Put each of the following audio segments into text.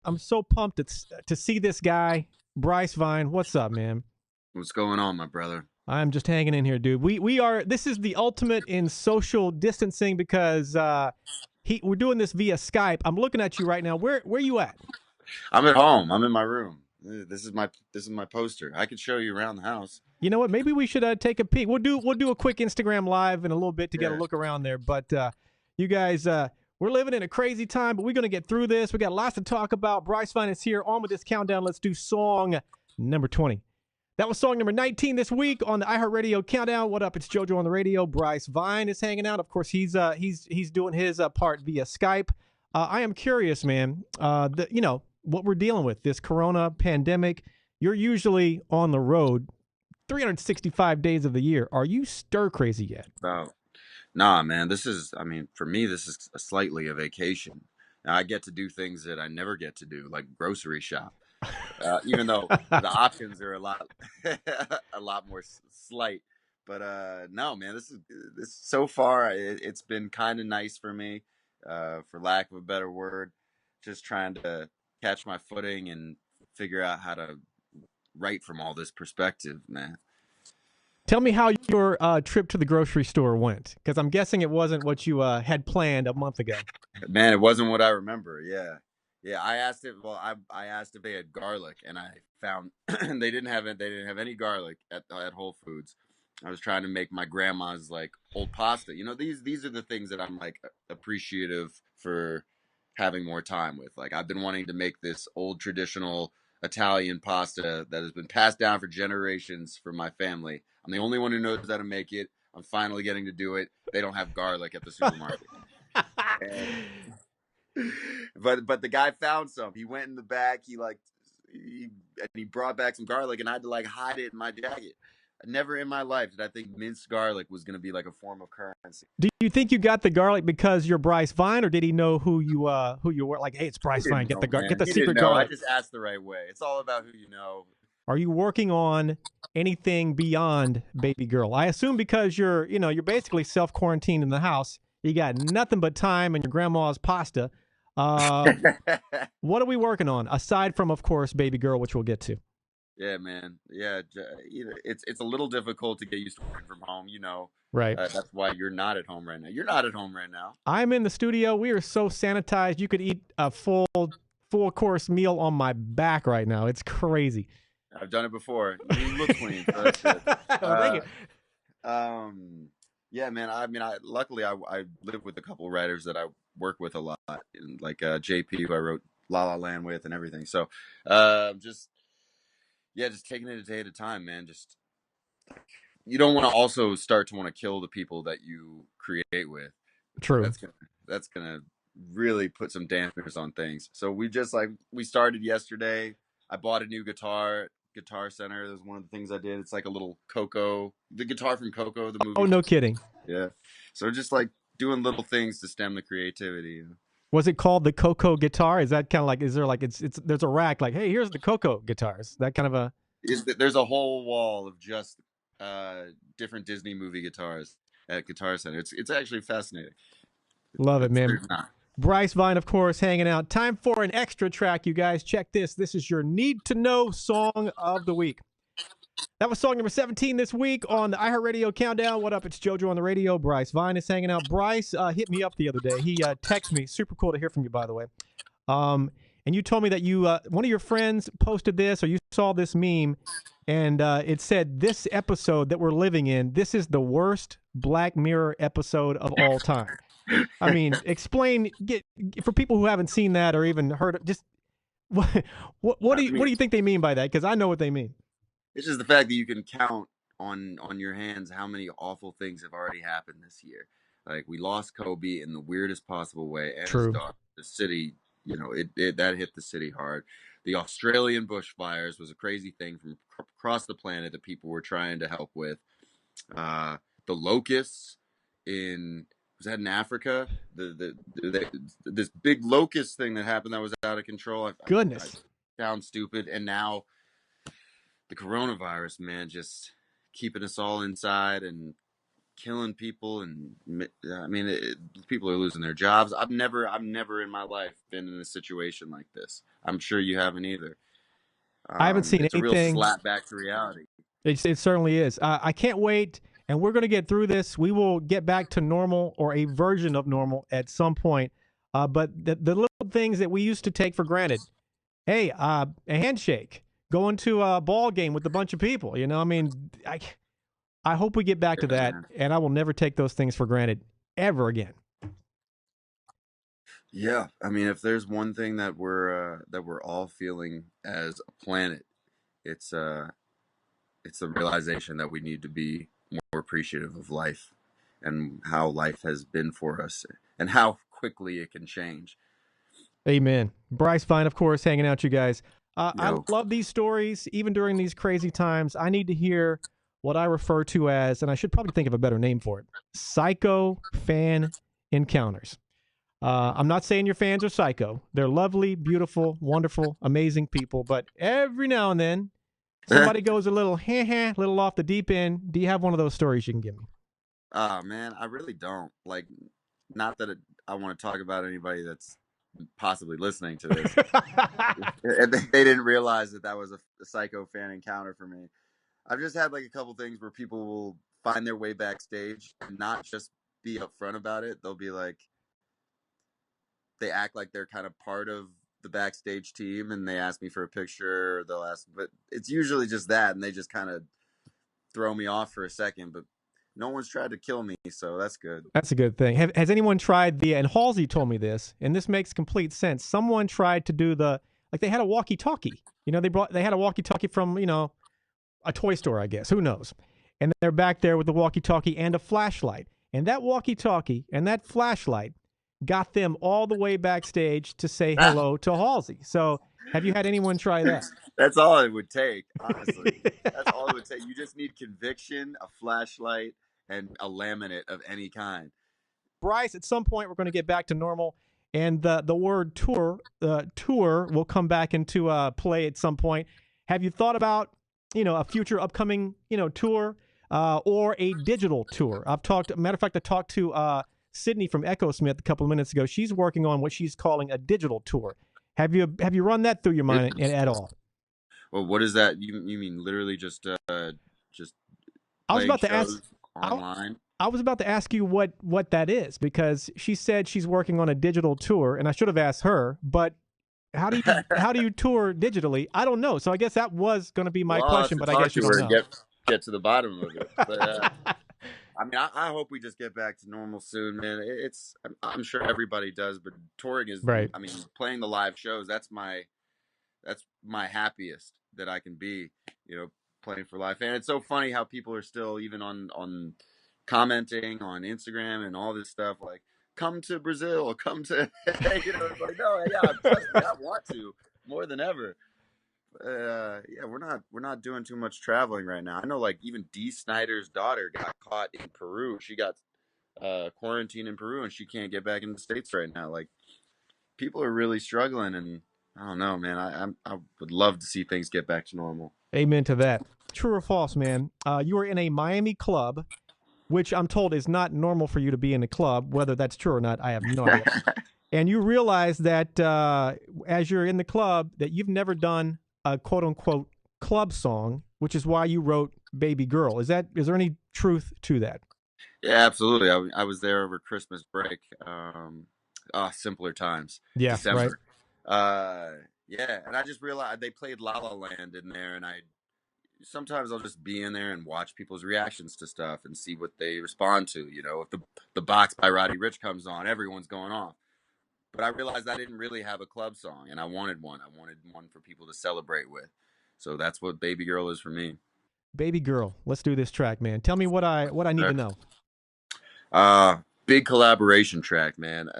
I'm so pumped to see this guy, Bryce Vine. What's up, man? What's going on, my brother? I'm just hanging in here, dude. We are. This is the ultimate in social distancing because we're doing this via Skype. I'm looking at you right now. Where you at? I'm at home. I'm in my room. This is my poster. I could show you around the house. You know what? Maybe we should take a peek. We'll do a quick Instagram live in a little bit to get a Yeah. look around there. But you guys, we're living in a crazy time, but we're gonna get through this. We got lots to talk about. Bryce Vine is here. On with this countdown. Let's do song number 20. That was song number 19 this week on the iHeartRadio countdown. What up? It's JoJo on the radio. Bryce Vine is hanging out. Of course, he's doing his part via Skype. I am curious, man. What we're dealing with, this Corona pandemic. You're usually on the road 365 days of the year. Are you stir crazy yet? About Nah, man. For me, this is slightly a vacation. Now, I get to do things that I never get to do, like grocery shop. Even though the options are a lot, a lot more slight. But no, man. This so far. It's been kind of nice for me, for lack of a better word. Just trying to catch my footing and figure out how to write from all this perspective, man. Tell me how your trip to the grocery store went, because I'm guessing it wasn't what you had planned a month ago. Man, it wasn't what I remember. Yeah, yeah. I asked it. Well, I asked if they had garlic, and I found they didn't have it. They didn't have any garlic at Whole Foods. I was trying to make my grandma's like old pasta. These are the things that I'm like appreciative for having more time with. Like I've been wanting to make this old traditional Italian pasta that has been passed down for generations from my family. I'm the only one who knows how to make it. I'm finally getting to do it. They don't have garlic at the supermarket. And but the guy found some. He went in the back. He brought back some garlic, and I had to like hide it in my jacket. Never in my life did I think minced garlic was going to be like a form of currency. Do you think you got the garlic because you're Bryce Vine, or did he know who you were? Like, hey, it's He Bryce Vine. didn't Get know, get man. the He didn't secret know. I garlic. just asked the right way. It's all about who you know. Are you working on anything beyond baby girl? I assume because you're basically self quarantined in the house. You got nothing but time and your grandma's pasta. Uh, what are we working on aside from, of course, baby girl, which we'll get to? Yeah, man. Yeah, it's a little difficult to get used to working from home. Right. That's why you're not at home right now. You're not at home right now. I'm in the studio. We are so sanitized. You could eat a full course meal on my back right now. It's crazy. I've done it before. You look clean, so that's good. Oh, thank Uh, you. um, yeah, man. I mean, luckily I live with a couple of writers that I work with a lot, and like JP, who I wrote La La Land with, and everything. So, just yeah, just taking it a day at a time, man. Just you don't want to also start to want to kill the people that you create with. True. That's gonna really put some dampers on things. So we started yesterday. I bought a new Guitar Center. That was one of the things I did. It's like a little Coco, the guitar from Coco, the Oh, movie. no kidding. Yeah. So just like doing little things to stem the creativity. Was it called the Coco guitar? Is that kind of like, is there like, it's there's a rack like, hey, here's the Coco guitars. That kind of a, There's a whole wall of just uh, different Disney movie guitars at Guitar Center. It's actually fascinating. love it, man. There's not. Bryce Vine, of course, hanging out. Time for an extra track, you guys. Check this. This is your need to know song of the week. That was song number 17 this week on the iHeartRadio countdown. What up? It's JoJo on the radio. Bryce Vine is hanging out. Bryce hit me up the other day. He texted me. Super cool to hear from you, by the way. And you told me that you one of your friends posted this, or you saw this meme, and it said, "This episode that we're living in, this is the worst Black Mirror episode of all time." I mean, explain get for people who haven't seen that or even heard it. Just what I what mean, do you think they mean by that? Because I know what they mean. it's just the fact that you can count on your hands how many awful things have already happened this year. Like we lost Kobe in the weirdest possible way, and his True. daughter. The city, it that hit the city hard. The Australian bushfires was a crazy thing from across the planet that people were trying to help with. Uh, the locusts in was that in Africa? This big locust thing that happened that was out of control. I Goodness. sound stupid, and now the coronavirus, man, just keeping us all inside and killing people, and I mean, people are losing their jobs. I've never in my life been in a situation like this. I'm sure you haven't either. I haven't seen It's a real anything. slap back to reality. It certainly is. I can't wait, and we're going to get through this. We will get back to normal or a version of normal at some point. But the little things that we used to take for granted. Hey, a handshake, going to a ball game with a bunch of people. You know, I mean, I hope we get back to Yeah, that, man. and I will never take those things for granted ever again. Yeah, I mean, if there's one thing that we're all feeling as a planet, it's it's the realization that we need to be more appreciative of life and how life has been for us and how quickly it can change. Amen. Bryce Vine, of course, hanging out, you guys. I Yo, love these stories, even during these crazy times. I need to hear what I refer to as, and I should probably think of a better name for it, psycho fan encounters. I'm not saying your fans are psycho. They're lovely, beautiful, wonderful, amazing people. But every now and then, somebody goes a little, little off the deep end. Do you have one of those stories you can give me? ah man, I really don't like. Not that I want to talk about anybody that's possibly listening to this. And they didn't realize that was a psycho fan encounter for me. I've just had like a couple things where people will find their way backstage and not just be upfront about it. They'll be like, they act like they're kind of part of the backstage team, and they ask me for a picture, or they'll ask, but it's usually just that, and they just kind of throw me off for a second. But no one's tried to kill me, so that's good. That's a good thing. Has anyone tried and Halsey told me this, and this makes complete sense. Someone tried to do like they had a walkie-talkie. You know, they had a walkie-talkie from, a toy store, I guess. Who knows? And they're back there with the walkie-talkie and a flashlight. And that walkie-talkie and that flashlight got them all the way backstage to say hello to Halsey. So, have you had anyone try that? That's all it would take, honestly. That's all it would take. You just need conviction, a flashlight, and a laminate of any kind. Bryce, at some point we're going to get back to normal, and the word tour will come back into play at some point. Have you thought about a future upcoming tour or a digital tour? Matter of fact, I talked to Sydney from Echo Smith a couple of minutes ago. She's working on what she's calling a digital tour. Have you run that through your mind at all? Well, what is that? You mean literally just I was playing about to ask. shows I, online? I was about to ask you what that is, because she said she's working on a digital tour, and I should have asked her. But how do you tour digitally? I don't know. So I guess that was going to be my Well, I'll have question, to but I talk guess you to don't her and know. get to the bottom of it. But I mean, I hope we just get back to normal soon, man. I'm sure everybody does, but touring is, Right. I mean, playing the live shows. That's my happiest that I can be. You know, playing for live, and it's so funny how people are still even on commenting on Instagram and all this stuff like, come to Brazil, come to, it's like, no, yeah, trust me, I want to more than ever. Yeah, we're not doing too much traveling right now. I know, like, even Dee Snider's daughter got caught in Peru. She got quarantined in Peru, and she can't get back in the States right now. Like, people are really struggling, and I don't know, man. I would love to see things get back to normal. Amen to that. True or false, man? You were in a Miami club, which I'm told is not normal for you to be in a club. Whether that's true or not, I have no idea. And you realize that as you're in the club, that you've never done a quote unquote club song, which is why you wrote "Baby Girl." Is there any truth to that? Yeah, absolutely. I was there over Christmas break. Simpler times, Yeah, right. December. Uh, yeah, and I just realized they played La La Land in there, and I sometimes I'll just be in there and watch people's reactions to stuff and see what they respond to. You know, if the box by Roddy Ricch comes on, everyone's going off. But I realized I didn't really have a club song, and I wanted one. I wanted one for people to celebrate with. So that's what "Baby Girl" is for me. "Baby Girl." Let's do this track, man. Tell me what I need to know. Big collaboration track, man.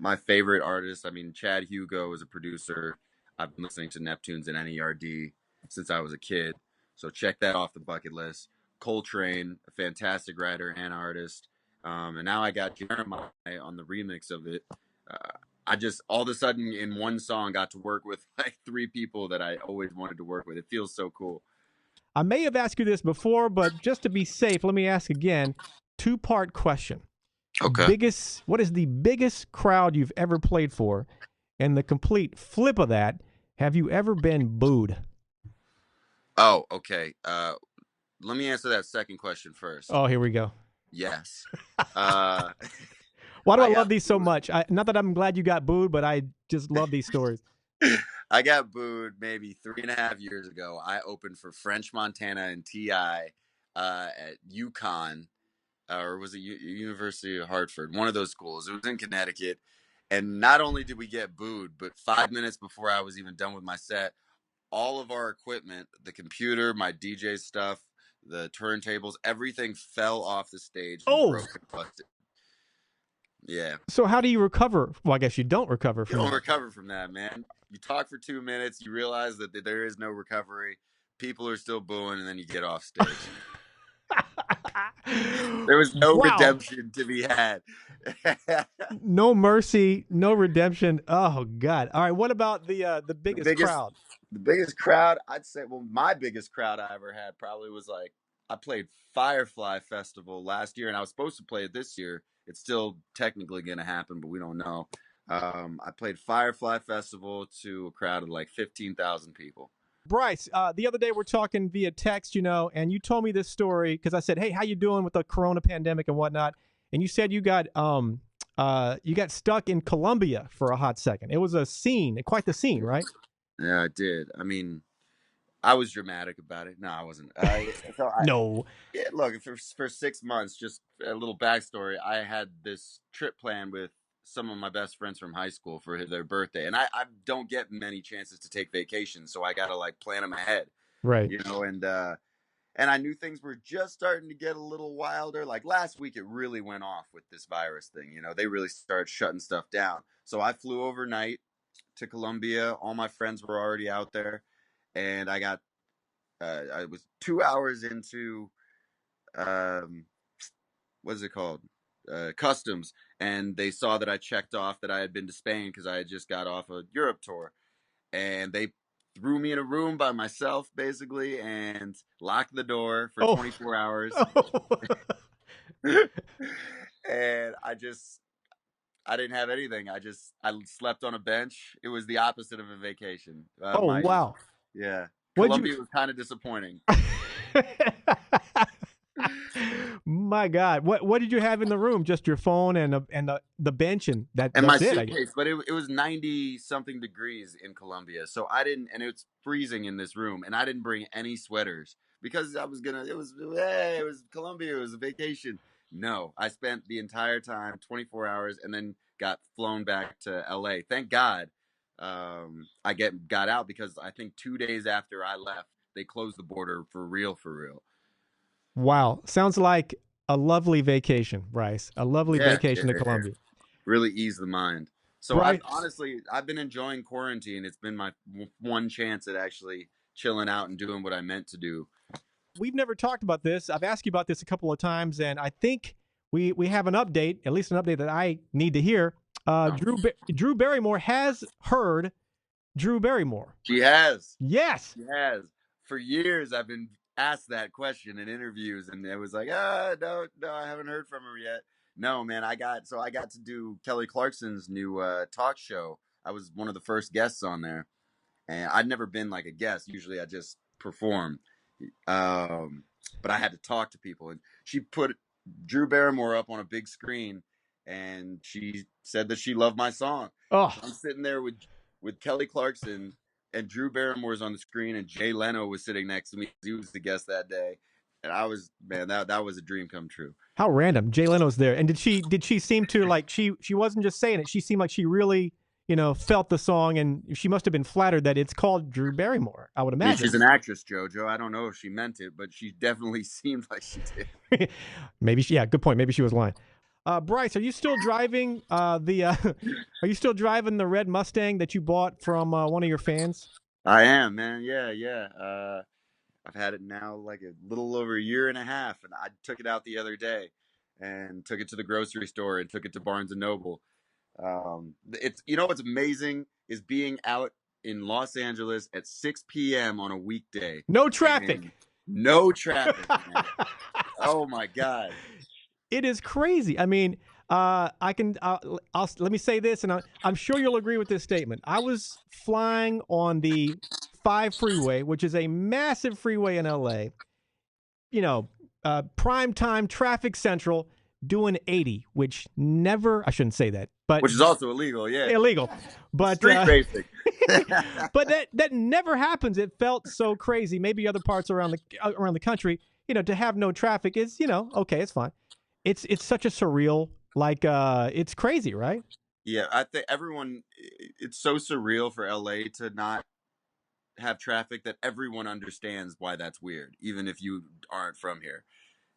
My favorite artists. I mean, Chad Hugo is a producer. I've been listening to Neptunes and NERD since I was a kid, so check that off the bucket list. Coltrane, a fantastic writer and artist, and now I got Jeremiah on the remix of it. I just all of a sudden in one song got to work with like three people that I always wanted to work with. It feels so cool. I may have asked you this before, but just to be safe, let me ask again. Two-part question. Okay. What is the biggest crowd you've ever played for? And the complete flip of that, have you ever been booed? Oh, okay. Let me answer that second question first. Oh, here we go. Yes. Uh, Why do I I love got these so booed. much? Not that I'm glad you got booed, but I just love these stories. I got booed maybe 3.5 years ago. I opened for French Montana and Ti at UConn, or was it University of Hartford? One of those schools. It was in Connecticut. And not only did we get booed, but 5 minutes before I was even done with my set, all of our equipment, the computer, my DJ stuff, the turntables, everything fell off the stage and Oh, broke and busted. Yeah. so how do you recover? Well, I guess you don't recover You from don't that. recover from that, man. You talk for 2 minutes, you realize that there is no recovery. People are still booing, and then you get off stage. There was no Wow. redemption to be had. No mercy, no redemption. Oh God. All right. What about the the biggest biggest crowd? the biggest crowd, I'd say, well, my biggest crowd I ever had probably was like, I played Firefly Festival last year, and I was supposed to play it this year. It's still technically going to happen, but we don't know. I played Firefly Festival to a crowd of like 15,000 people. Bryce, the other day we're talking via text, and you told me this story because I said, "Hey, how you doing with the Corona pandemic and whatnot?" And you said you got stuck in Colombia for a hot second. It was a scene, quite the scene, right? Yeah, I did. I mean, I was dramatic about it. No, I wasn't. No. Yeah, look, for 6 months, just a little backstory. I had this trip planned with some of my best friends from high school for their birthday, and I don't get many chances to take vacations, so I gotta like plan them ahead, Right. you know. And I knew things were just starting to get a little wilder. Like last week, it really went off with this virus thing. They really started shutting stuff down. So I flew overnight to Colombia. All my friends were already out there, and I was 2 hours into um, what is it called? Customs, and they saw that I checked off that I had been to Spain because I had just got off a Europe tour, and they threw me in a room by myself basically and locked the door for Oh. 24 hours. Oh. And I didn't have anything. I slept on a bench. It was the opposite of a vacation. Oh, My wow. Yeah, What'd you? Colombia was kind of disappointing. My God, what did you have in the room? Just your phone and the bench, and And my that's it. I guess. suitcase, but it was 90 something degrees in Colombia, so I didn't, and it's freezing in this room, and I didn't bring any sweaters because I was gonna. It was hey, it was Colombia, it was a vacation. No, I spent the entire time, 24 hours, and then got flown back to LA. Thank God, I got out because I think 2 days after I left, they closed the border for real, for real. Wow, sounds like a lovely vacation, Bryce. A lovely Yeah, yeah, vacation to yeah. Colombia. Really ease the mind. So Bryce, I've been enjoying quarantine. It's been my one chance at actually chilling out and doing what I meant to do. we've never talked about this. I've asked you about this a couple of times, and I think we have an update, at least an update that I need to hear. Oh, Drew Barrymore has heard Drew Barrymore. she has, Yes. she has. For years, I've been asked that question in interviews, and it was like, no, no, I haven't heard from her yet. No, man, I got to do Kelly Clarkson's new talk show. I was one of the first guests on there, and I'd never been like a guest. Usually, I just perform. Um, but I had to talk to people, and she put Drew Barrymore up on a big screen, and she said that she loved my song. Oh, So I'm sitting there with Kelly Clarkson, and Drew Barrymore's on the screen, and Jay Leno was sitting next to me. He was the guest that day, and I was, man, that was a dream come true. how random. Jay Leno's there. And did she seem to like she wasn't just saying it. She seemed like she really, felt the song, and she must have been flattered that it's called Drew Barrymore, I would I mean, she's imagine. an actress, JoJo. I don't know if she meant it, but she definitely seemed like she did. Maybe yeah, good point. Maybe she was lying. Bryce, are you still driving the are you still driving the red Mustang that you bought from one of your fans? I am, man. Yeah, yeah. I've had it now like a little over a year and a half, and I took it out the other day and took it to the grocery store and took it to Barnes and Noble. It's what's amazing is being out in Los Angeles at 6 p.m. on a weekday, No and traffic. No traffic, man. Oh my God. It is crazy. I mean, I can. Let me say this, and I'm sure you'll agree with this statement. I was flying on the 5 freeway, which is a massive freeway in LA. You know, prime time traffic central, doing 80, which never. I shouldn't say that, but Which is also illegal, yeah. illegal. But Street racing. but that never happens. It felt so crazy. Maybe other parts around the country, to have no traffic is, okay, it's fine. It's such a surreal, like it's crazy, right? Yeah, I think it's so surreal for LA to not have traffic that everyone understands why that's weird, even if you aren't from here.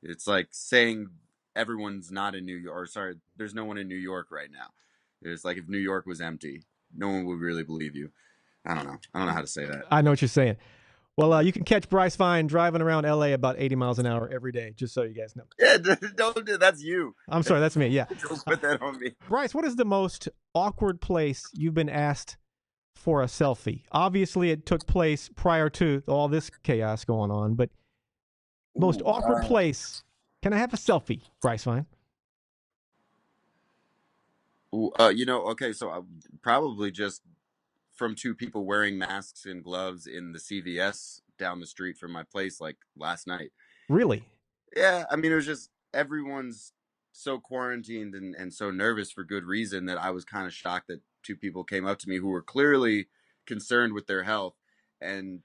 It's like saying everyone's not in New York, or sorry, there's no one in New York right now. It's like if New York was empty, no one would really believe you. I don't know. I don't know how to say that. I know what you're saying. Well, you can catch Bryce Vine driving around LA about 80 miles an hour every day, just so you guys know. Yeah, don't do that's you. I'm sorry, that's me. Yeah. Don't put that on me. Bryce, what is the most awkward place you've been asked for a selfie? Obviously, it took place prior to all this chaos going on, but most awkward place. Can I have a selfie, Bryce Vine? Okay, so I probably just from two people wearing masks and gloves in the CVS down the street from my place, like last night. Really? Yeah, I mean, it was just everyone's so quarantined and so nervous for good reason that I was kind of shocked that two people came up to me who were clearly concerned with their health, and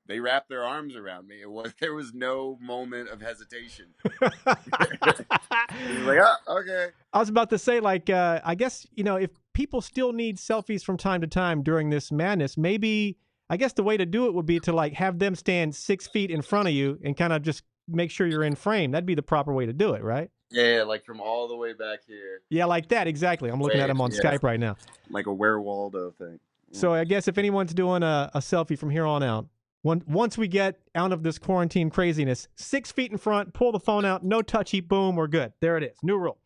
they wrapped their arms around me. There was no moment of hesitation. It was like, oh, okay. I was about to say, like, I guess, if people still need selfies from time to time during this madness, maybe, I guess the way to do it would be to, like, have them stand 6 feet in front of you and kind of just make sure you're in frame. That'd be the proper way to do it, right? Yeah, like from all the way back here. Yeah, like that, exactly. I'm looking at him on Skype right now. Like a Where Waldo thing. So I guess if anyone's doing a selfie from here on out, once we get out of this quarantine craziness, 6 feet in front, pull the phone out, no touchy, boom, we're good. There it is. New rule.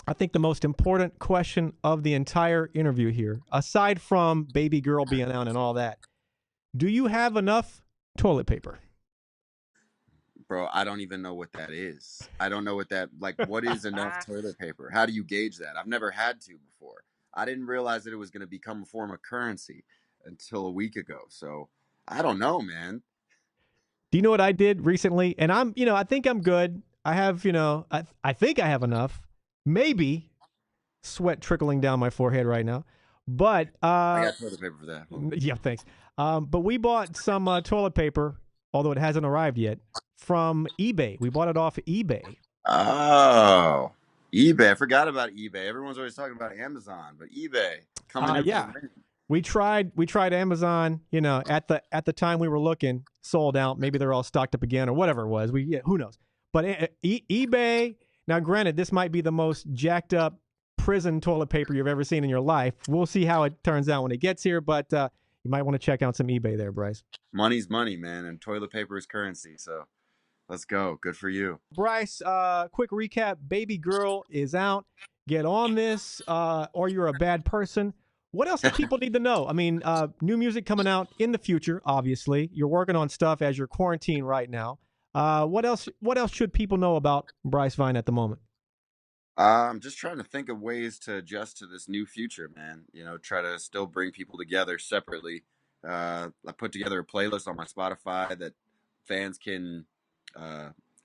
I think the most important question of the entire interview here, aside from baby girl being out and all that, do you have enough toilet paper? Bro, I don't even know what that is. I don't know what is enough toilet paper? How do you gauge that? I've never had to before. I didn't realize that it was going to become a form of currency until a week ago. So I don't know, man. Do you know what I did recently? And I think I'm good. I have, I think I have enough. Maybe sweat trickling down my forehead right now. But I got toilet paper for that. Yeah, thanks. But we bought some toilet paper, although it hasn't arrived yet, from eBay. We bought it off eBay. Oh, eBay. I forgot about eBay. Everyone's always talking about Amazon, but eBay coming in. Yeah. We tried Amazon, at the time we were looking, sold out. Maybe they're all stocked up again or whatever it was. Who knows? But eBay, now granted, this might be the most jacked up prison toilet paper you've ever seen in your life. We'll see how it turns out when it gets here, but you might want to check out some eBay there, Bryce. Money's money, man, and toilet paper is currency, so let's go. Good for you. Bryce, quick recap. Baby girl is out. Get on this, or you're a bad person. What else do people need to know? I mean, new music coming out in the future, obviously. You're working on stuff as you're quarantined right now. What else should people know about Bryce Vine at the moment? I'm just trying to think of ways to adjust to this new future, man. Try to still bring people together separately. I put together a playlist on my Spotify that fans can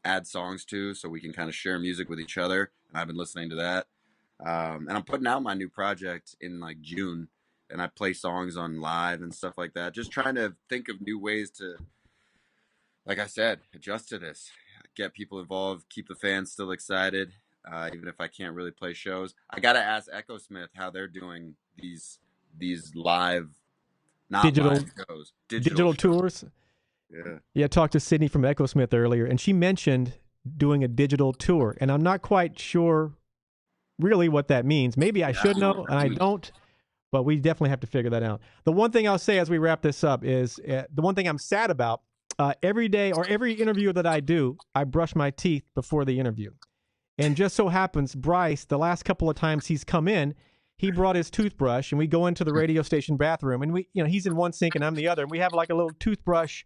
add songs to, so we can kind of share music with each other. And I've been listening to that. And I'm putting out my new project in like June, and I play songs on live and stuff like that. Just trying to think of new ways to, like I said, adjust to this, get people involved, keep the fans still excited. Even if I can't really play shows, I gotta ask Echo Smith how they're doing these live, not live shows, digital tours. Yeah. Talked to Sydney from Echo Smith earlier, and she mentioned doing a digital tour, and I'm not quite sure really what that means. Maybe I should know, and I don't. But we definitely have to figure that out. The one thing I'll say as we wrap this up is the one thing I'm sad about. Every day or every interview that I do, I brush my teeth before the interview. And just so happens, Bryce, the last couple of times he's come in, he brought his toothbrush, and we go into the radio station bathroom, and he's in one sink and I'm the other, and we have like a little toothbrush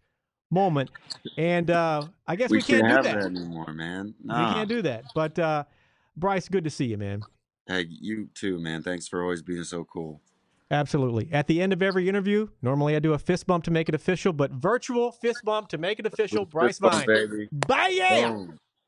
moment. And I guess we can't can't do have that. that anymore, man. We Nah. can't do that. But Bryce, good to see you, man. Hey, you too, man. Thanks for always being so cool. Absolutely. At the end of every interview, normally I do a fist bump to make it official, but virtual fist bump to make it official. Bryce Fist bump, Vine. baby. Bye, yeah. Boom.